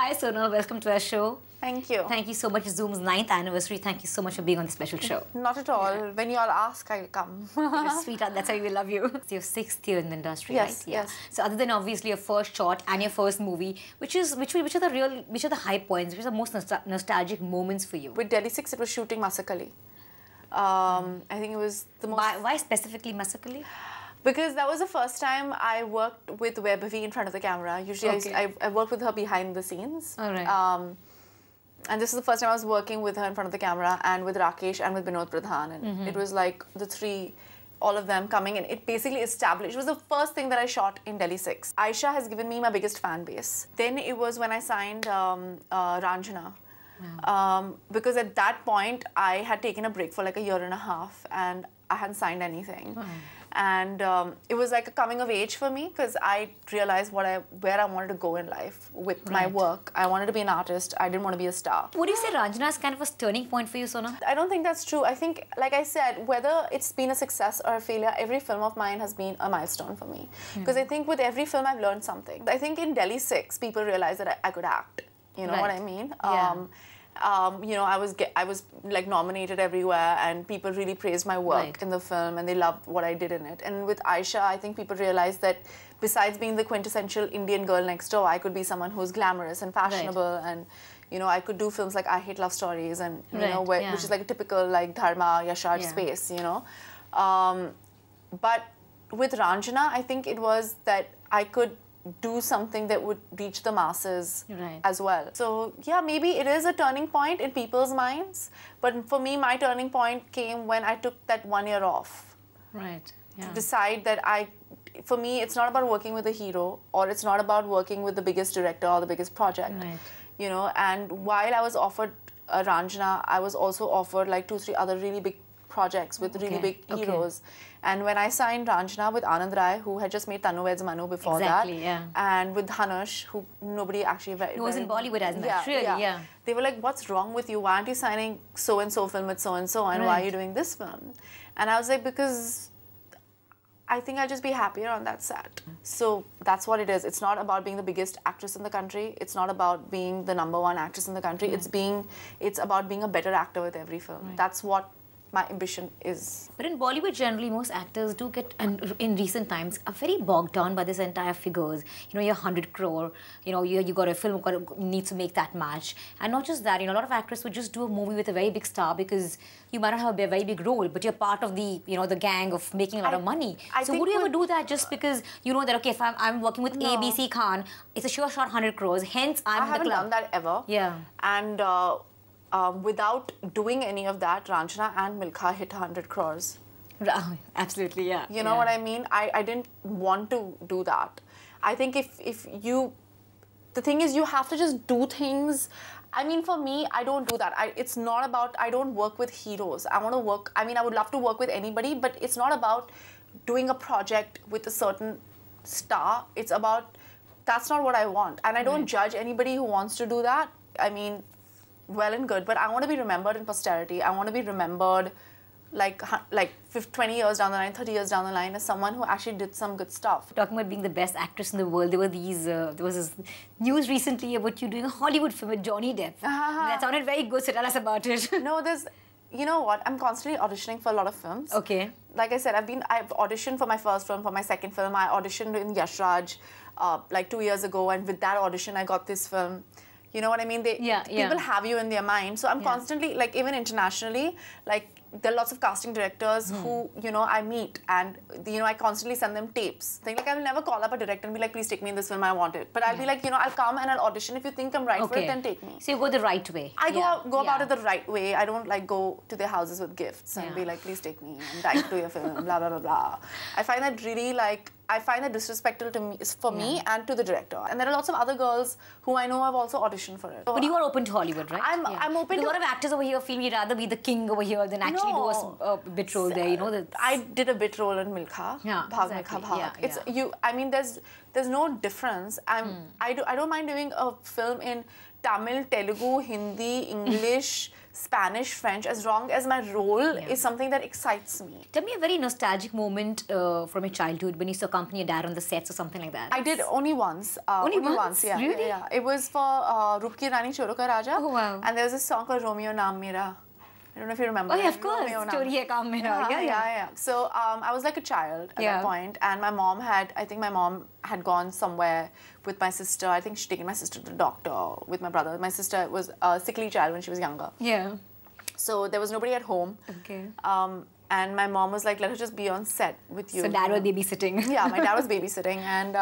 Hi Sonal, welcome to our show. Thank you. Thank you so much. Zoom's 9th anniversary. Thank you so much for being on the special show. Not at all. Yeah. When you all ask, I'll come. You're sweetheart, that's why we love you. It's your 6th year in the industry, yes, right? Yeah. Yes. So other than obviously your first shot and your first movie, which are the high points, which are the most nostalgic moments for you? With Delhi 6, it was shooting Masakali. I think it was the most... Why specifically Masakali? Because that was the first time I worked with Vaibhavi in front of the camera. Usually I worked with her behind the scenes. All right. And this is the first time I was working with her in front of the camera and with Rakesh and with Binod Pradhan. And it was like the three, all of them coming in. It basically established, it was the first thing that I shot in Delhi 6. Aisha has given me my biggest fan base. Then it was when I signed Ranjana. Wow. Because at that point, I had taken a break for like a year and a half and I hadn't signed anything. Wow. And it was like a coming of age for me because I realized where I wanted to go in life with my work. I wanted to be an artist. I didn't want to be a star. Would you say Ranjana is kind of a turning point for you, Sona? I don't think that's true. I think, like I said, whether it's been a success or a failure, every film of mine has been a milestone for me. Because I think with every film, I've learned something. I think in Delhi 6, people realized that I could act. You know what I mean? Yeah. You know, I was like nominated everywhere and people really praised my work in the film and they loved what I did in it. And with Aisha, I think people realized that besides being the quintessential Indian girl next door, I could be someone who's glamorous and fashionable and, you know, I could do films like I Hate Love Stories and, you know, which is like a typical like Dharma, Yashar space, you know. But with Ranjana, I think it was that I could do something that would reach the masses as well. So yeah, maybe it is a turning point in people's minds, but for me, my turning point came when I took that 1 year off. Right. Yeah. To decide that for me, it's not about working with a hero or it's not about working with the biggest director or the biggest project. Right. You know, and while I was offered Ranjana, I was also offered like 2-3 other really big projects with really big heroes. And when I signed Ranjana with Anand Rai, who had just made Tanu Veds Manu before that, and with Dhanush, who nobody actually... Who was in Bollywood as much, really, They were like, what's wrong with you? Why aren't you signing so-and-so film with so-and-so? And why are you doing this film? And I was like, because I think I'll just be happier on that set. So that's what it is. It's not about being the biggest actress in the country. It's not about being the #1 actress in the country. It's about being a better actor with every film. That's what my ambition is. But in Bollywood, generally, most actors do get, and in recent times, are very bogged down by this entire figures. You know, you're 100 crore, you know, you got a film, needs to make that match. And not just that, you know, a lot of actors would just do a movie with a very big star because you might not have a very big role, but you're part of the, you know, the gang of making a lot of money. So would you ever do that just because you know that, okay, if I'm working with ABC Khan, it's a sure shot 100 crores, hence I'm I haven't done that ever. Yeah. And without doing any of that, Ranjana and Milkha hit 100 crores. Absolutely, yeah. You know what I mean? I didn't want to do that. I think if you... The thing is, you have to just do things. I mean, for me, I don't do that. It's not about... I don't work with heroes. I want to work... I mean, I would love to work with anybody, but it's not about doing a project with a certain star. It's about... That's not what I want. And I don't judge anybody who wants to do that. I mean... well and good, but I want to be remembered in posterity. I want to be remembered like 20 years down the line, 30 years down the line as someone who actually did some good stuff. Talking about being the best actress in the world, there was this news recently about you doing a Hollywood film with Johnny Depp. That sounded very good, so tell us about it. No, you know what, I'm constantly auditioning for a lot of films. Okay. Like I said, I've auditioned for my first film, for my second film. I auditioned in Yash Raj like 2 years ago, and with that audition, I got this film. You know what I mean? People have you in their mind. So I'm constantly, like even internationally, like there are lots of casting directors who, you know, I meet and, you know, I constantly send them tapes. Like I will never call up a director and be like, please take me in this film, I want it. But I'll be like, you know, I'll come and I'll audition. If you think I'm right for it, then take me. So you go the right way. I go about it the right way. I don't like go to their houses with gifts and be like, please take me. I'm dying to do your film, blah, blah, blah, blah. I find that really like... I find that disrespectful to me, for me and to the director. And there are lots of other girls who I know have also auditioned for it. So but you are open to Hollywood, right? I'm open to... A lot of actors over here feel you'd rather be the king over here than actually do a bit role there, you know? I did a bit role in Milkha. Yeah, Bhag Milkha Bhag. I mean, there's no difference. I don't mind doing a film in Tamil, Telugu, Hindi, English, Spanish, French, as long as my role is something that excites me. Tell me a very nostalgic moment from your childhood when you used to accompany your dad on the sets or something like that. I did only once. Only once? Yeah. Really? Yeah. It was for Rupki Rani Choroka Raja. Oh, wow. And there was a song called Romeo Naam Mera. I don't know if you remember. Oh, yeah, of course. Romeo Naam. Chori Hai Kaam Mera. Yeah. So I was like a child at that point, and I think my mom had gone somewhere with my sister. I think she'd taken my sister to the doctor with my brother. My sister was a sickly child when she was younger. Yeah. So there was nobody at home. Okay. And my mom was like, let her just be on set with you. So dad was babysitting. Yeah, my dad was babysitting, and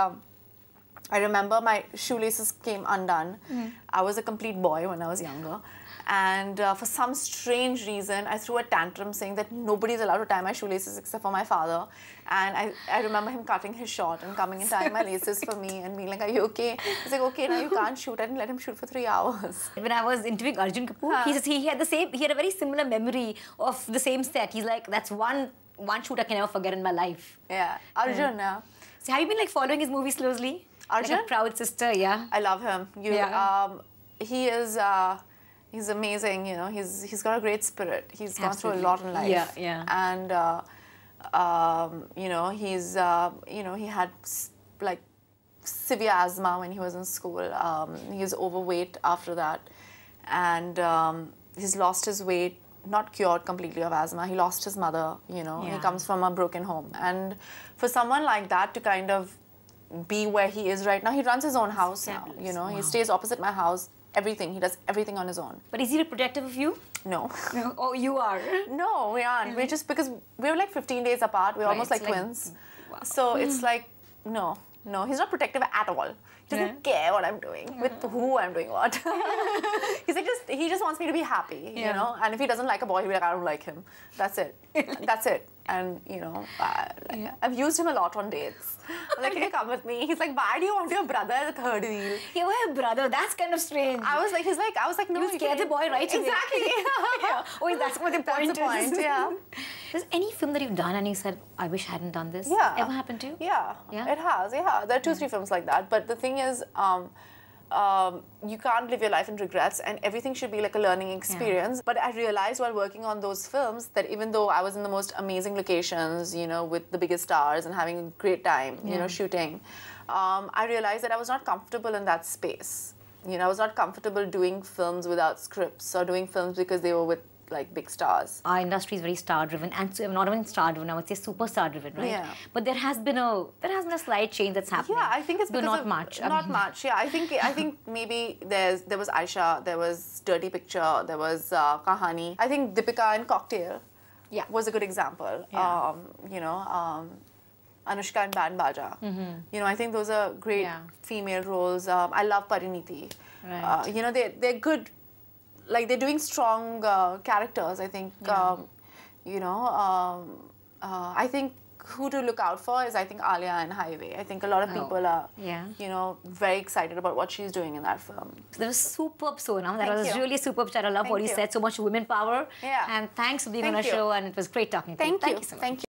I remember my shoelaces came undone. I was a complete boy when I was younger. And for some strange reason, I threw a tantrum saying that nobody's allowed to tie my shoelaces except for my father. And I remember him cutting his short and coming and tying my laces for me and being like, are you okay? He's like, okay, now you can't shoot. I didn't let him shoot for 3 hours. When I was interviewing Arjun Kapoor, he had a very similar memory of the same set. He's like, that's one shoot I can never forget in my life. Yeah, Arjun, yeah. So have you been like following his movies closely? Arjun? Like a proud sister, yeah. I love him. He is... he's amazing, you know. He's got a great spirit. He's gone through a lot in life. Yeah. And you know, he had like severe asthma when he was in school. He was overweight after that, and he's lost his weight. Not cured completely of asthma. He lost his mother. You know, he comes from a broken home, and for someone like that to kind of be where he is right now, he runs his own house now. You know, he stays opposite my house. Everything. He does everything on his own. But is he protective of you? No. Oh, you are? No, we aren't. We're just, because we're like 15 days apart. We're almost like twins. Wow. So it's like, no, he's not protective at all. He doesn't care what I'm doing, with who I'm doing what. He's like, he just wants me to be happy, you know? And if he doesn't like a boy, he'll be like, I don't like him. That's it. That's it. And, you know, I've used him a lot on dates. I'm like, can you come with me? He's like, why do you want your brother at the third wheel? You have a brother. That's kind of strange. I was like, no. You scared the boy right away. Exactly. Oh, that's what the point is. That's the point, yeah. There's any film that you've done and you said, I wish I hadn't done this? Yeah. Ever happened to you? Yeah. It has, yeah. There are 2-3 films like that. But the thing is, you can't live your life in regrets, and everything should be like a learning experience. But I realized while working on those films that even though I was in the most amazing locations, you know, with the biggest stars and having a great time, you know, shooting, I realized that I was not comfortable in that space. You know, I was not comfortable doing films without scripts or doing films because they were with like big stars. Our industry is very star-driven, and so, not even star-driven, I would say super star-driven, right? Yeah. But there has been a slight change that's happening. Yeah, I think it's because not much. Not much. Yeah, I think maybe there was Aisha, there was Dirty Picture, there was Kahani. I think Deepika in Cocktail was a good example. Yeah. You know, Anushka in Band Baja. You know, I think those are great female roles. I love Parineeti. Right. You know, they're good. Like, they're doing strong characters, I think. You know, I think who to look out for is, I think, Alia and Highway. I think a lot of people are, you know, very excited about what she's doing in that film. That was superb, Sonam. That was really superb chat. I love what you said. So much women power. Yeah. And thanks for being on our show, and it was great talking to you. Thank you so much.